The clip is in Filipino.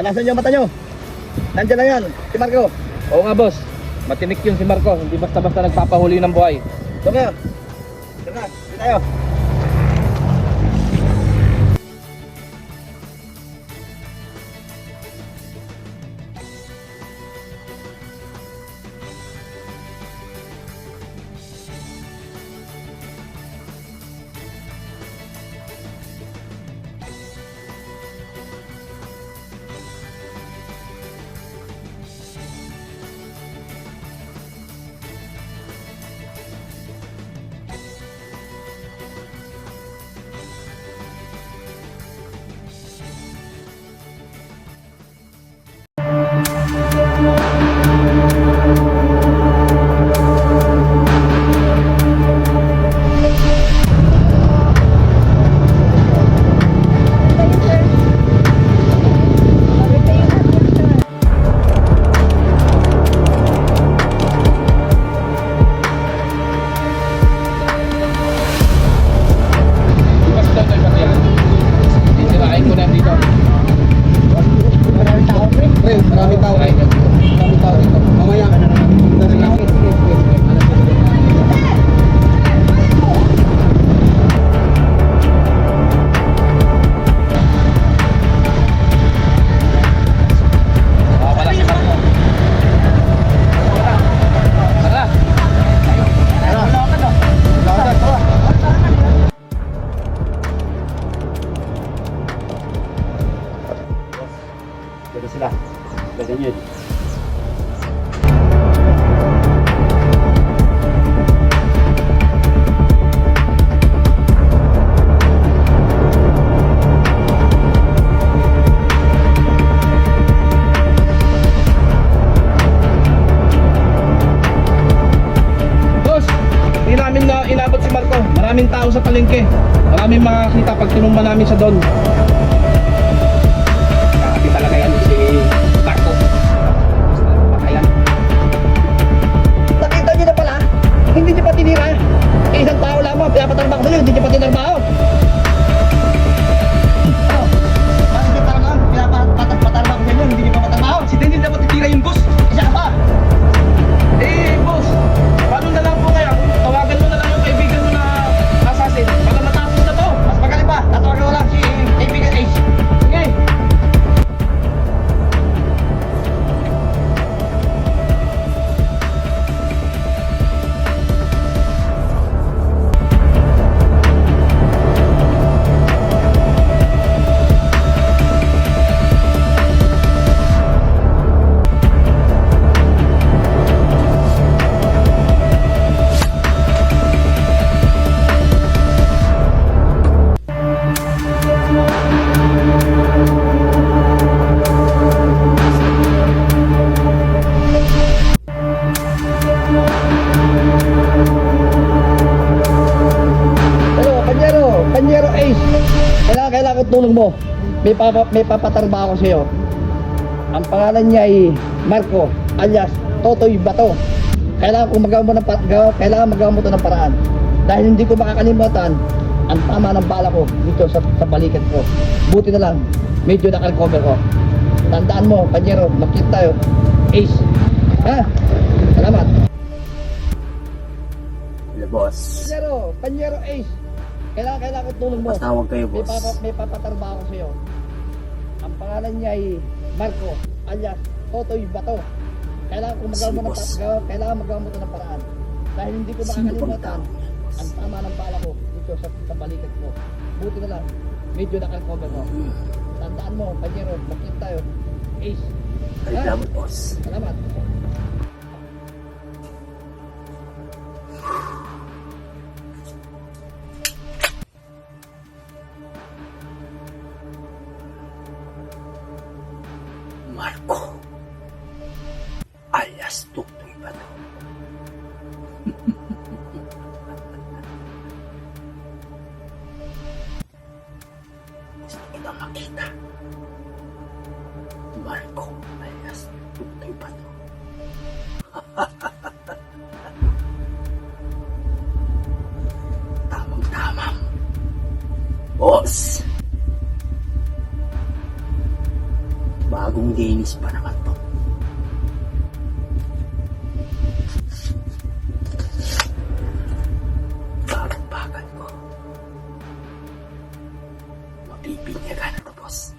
Nasaan yung mata nyo? Nandiyan na yan, si Marco. Oo nga boss, matinik yun si Marco. Hindi basta-basta nagpapahuli ng buhay. Doon kayo. Doon na, hindi tayo. Dito sila. Kasi yun. Boss, hindi namin na inabot si Marco. Maraming tao sa palengke. Maraming makakita pag tinumba namin sa doon. Talaga yan si Marco. Ayan. Nakita nyo na pala, hindi nyo pa tinira. Isang tao lamang, pinapatarba ko sa'yo, hindi nyo pa tinarbaho. Oh, bakit talaga, pinapatarba ko sa'yo, hindi nyo pa matarbaho. Si Daniel dapat titira yung boss. Isa ka pa. Eh, boss, paano na lang po kaya? Tawagan mo na lang yung kaibigan mo na assassin para matapos na to. Mas magaling pa, tatawagan ko lang si kaibigan Ace. Sige. Hello, Panyero Ace. Kailangan ko tulong mo. May papatarba ako sa'yo. Ang pangalan niya ay Marco, alias Totoy Bato. Kailangan magawa mo to ng paraan. Dahil hindi ko makakalimutan ang tama ng bala ko dito sa balikat ko. Buti na lang, medyo nakarecover ko. Tandaan mo, Panyero, magkita tayo. Ace. Ha? Salamat. Hello, boss. Panyero Ace. Kailangan ko tulong mo. Patawag kayo, boss. May papatarba ako sa'yo. Ang pangalan niya ay Marco, alias Totoy Bato. Kailangan magawa mo to ng paraan. Dahil hindi ko Sino bang makakalimutan tao? ang tama ng bala ko dito sa balikat ko. Buti na lang, medyo nakarecover ko. Tandaan mo, Panyero, magkita tayo. Ace. Ay, Ha? salamat, boss. Salamat. Marco. Alias Tuktoy Bato. Gusto kita makita. Marco alias Tuktoy Bato. Tamang-tama. Boss. Bago Bagong linis pa naman to. Bagong bagal ko. Mapipinyagan na to, boss.